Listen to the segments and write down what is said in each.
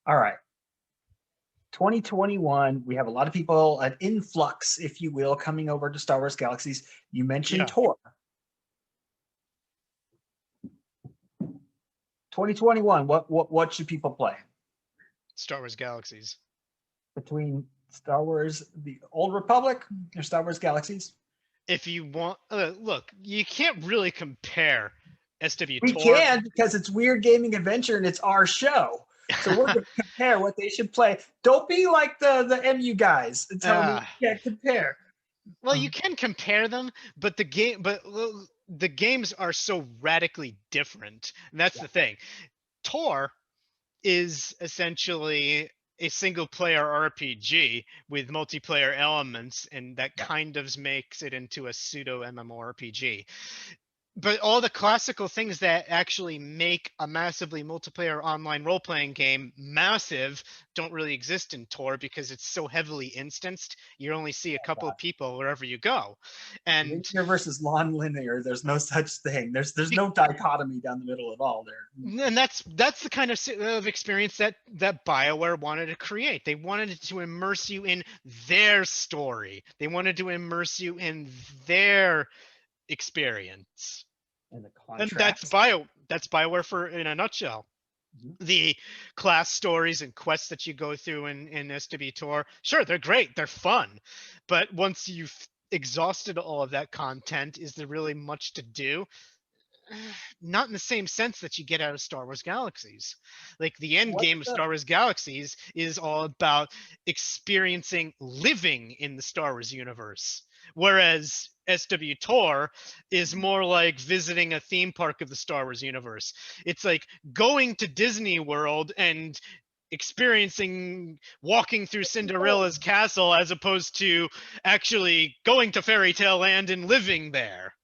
All right. 2021, we have a lot of people, an influx, if you will, coming over to Star Wars Galaxies. You mentioned Yeah. Tor. 2021, what should people play? Star Wars Galaxies. Between Star Wars, the Old Republic, or Star Wars Galaxies? If you want, look, you can't really compare We SWTOR. can, because it's Weird Gaming Adventure and it's our show. So we're going to compare what they should play. Don't be like the MU guys and tell me you can't compare. Well, you can compare them, but the games are so radically different. And that's the thing. Tor is essentially a single player RPG with multiplayer elements, and that kind of makes it into a pseudo MMORPG. But all the classical things that actually make a massively multiplayer online role-playing game massive don't really exist in Tor because it's so heavily instanced. You only see a couple of people wherever you go. And linear versus non-linear, there's no such thing. There's no dichotomy down the middle at all there. and that's the kind of experience that BioWare wanted to create. They wanted to immerse you in their story. They wanted to immerse you in their experience. And the And contrast. that's BioWare for in a nutshell. The class stories and quests that you go through in SWTOR, sure, they're great, they're fun, but once you've exhausted all of that content, is there really much to do? Not in the same sense that you get out of Star Wars Galaxies. Like the end game of Star Wars Galaxies is all about experiencing living in the Star Wars universe, whereas SWTOR is more like visiting a theme park of the Star Wars universe. It's like going to Disney World and experiencing walking through Cinderella's castle as opposed to actually going to Fairy Tale Land and living there.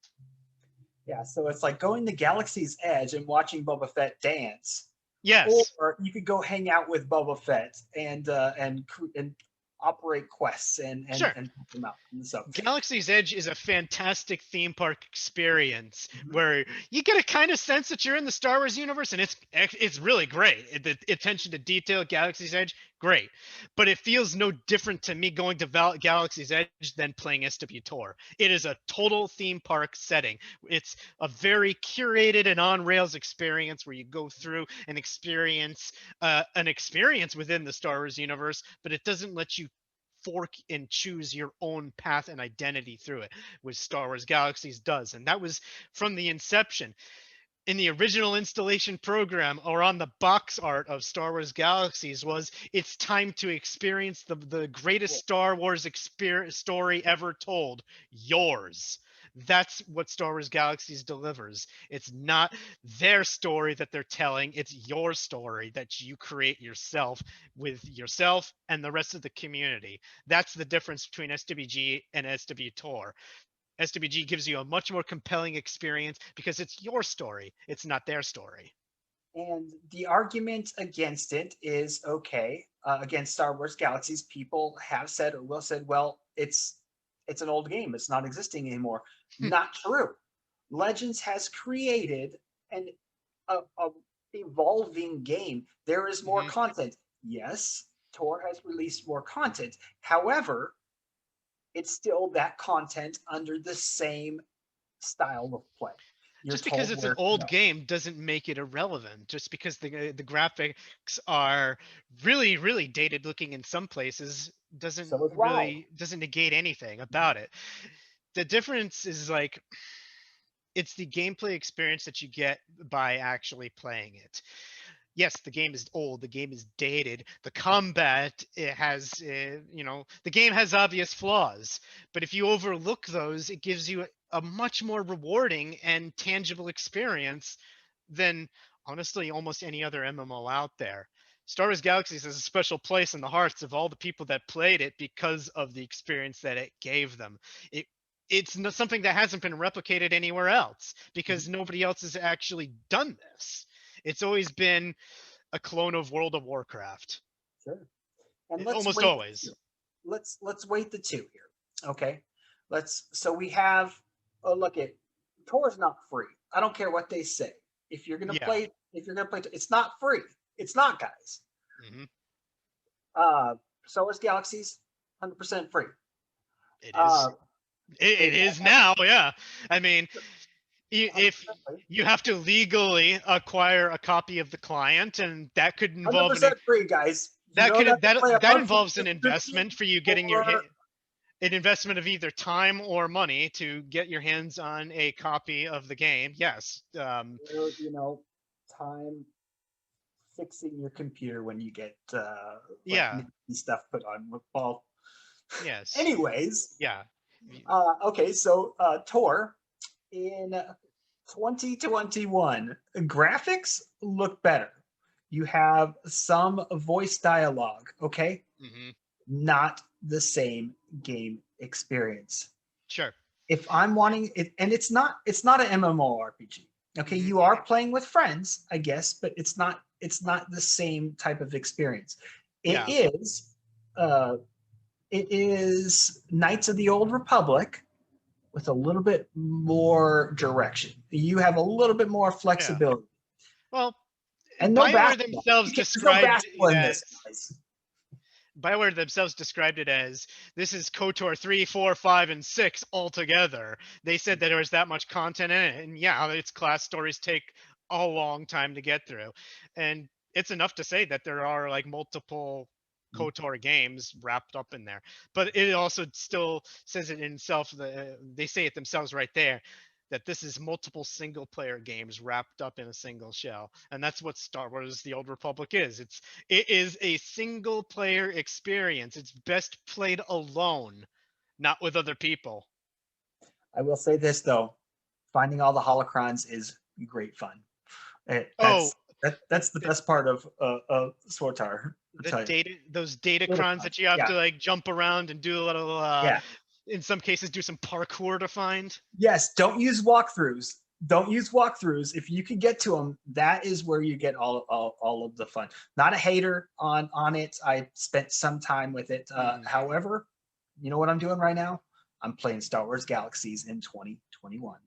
Yeah, so it's like going to Galaxy's Edge and watching Boba Fett dance. Yes. Or you could go hang out with Boba Fett and operate quests and Sure. help them out. So Galaxy's Edge is a fantastic theme park experience where you get a kind of sense that you're in the Star Wars universe, and it's really great. The attention to detail, Galaxy's Edge, great. But it feels no different to me going to Galaxy's Edge than playing SWTOR. It is a total theme park setting. It's a very curated and on rails experience where you go through and experience an experience within the Star Wars universe, but it doesn't let you fork and choose your own path and identity through it, which Star Wars Galaxies does. And that was from the inception. In the original installation program or on the box art of Star Wars Galaxies was, it's time to experience the greatest Star Wars story ever told, yours. That's what Star Wars Galaxies delivers. It's not their story that they're telling, it's your story that you create yourself with yourself and the rest of the community. That's the difference between SWG and SWTOR. SWG gives you a much more compelling experience because it's your story, it's not their story. And the argument against it is, okay, against Star Wars Galaxies, people have said or will said, well, it's an old game, it's not existing anymore. Not true. Legends has created a evolving game. There is more content. Yes, Tor has released more content. However, it's still that content under the same style of play. Just because it's an old game doesn't make it irrelevant. Just because the graphics are really, really dated looking in some places doesn't negate anything about it. The difference is like, it's the gameplay experience that you get by actually playing it. Yes, the game is old, the game is dated, the combat, it has, the game has obvious flaws, but if you overlook those, it gives you a much more rewarding and tangible experience than, honestly, almost any other MMO out there. Star Wars Galaxies has a special place in the hearts of all the people that played it because of the experience that it gave them. It's something that hasn't been replicated anywhere else because nobody else has actually done this. It's always been a clone of World of Warcraft. Sure. And almost always. Let's weight the two here. Okay. So we have, look at Tor is not free. I don't care what they say. If you're gonna play, it's not free. It's not, guys. Mhm. Star Wars Galaxies, 100% free. It is. Uh, It it is now. Yeah. I mean, if 100% free. you have to legally acquire a copy of the client, and that could involve 100% free, guys. You that don't have could to play a that monthly involves an subscription investment for you getting your for, an investment of either time or money to get your hands on a copy of the game. Yes. you know, time fixing your computer when you get like Yeah. stuff put on. Well, Yes. anyways, Yeah. okay, so Tor in 2021, graphics look better. You have some voice dialogue, okay? Hmm. Not the same game experience. Sure. If I'm wanting it, and it's not an MMORPG. Okay, Hmm. you are playing with friends, I guess, but it's not the same type of experience. It Yeah. is uh it is Knights of the Old Republic with a little bit more direction. You have a little bit more Yeah. flexibility. Well, And no BioWare basketball. themselves There's no described basketball it in as this, guys. BioWare themselves described it as this is KOTOR 3, 4, 5, and 6 all together. They said that there was that much content in it, and yeah, its class stories take a long time to get through, and it's enough to say that there are like multiple KOTOR games wrapped up in there. But it also still says it in itself. They say it themselves right there that this is multiple single player games wrapped up in a single shell, and that's what Star Wars: The Old Republic is. It is a single player experience. It's best played alone, not with other people. I will say this though, finding all the holocrons is great fun. Oh, That's the best part of SWTOR. I'll the tell you. data, those datacrons Datacrons, that you have yeah, to like jump around and do a little yeah. in some cases do some parkour to find. Yes, don't use walkthroughs. Don't use walkthroughs. If you can get to them, that is where you get all of the fun. Not a hater on it. I spent some time with it. However, you know what I'm doing right now? I'm playing Star Wars Galaxies in 2021.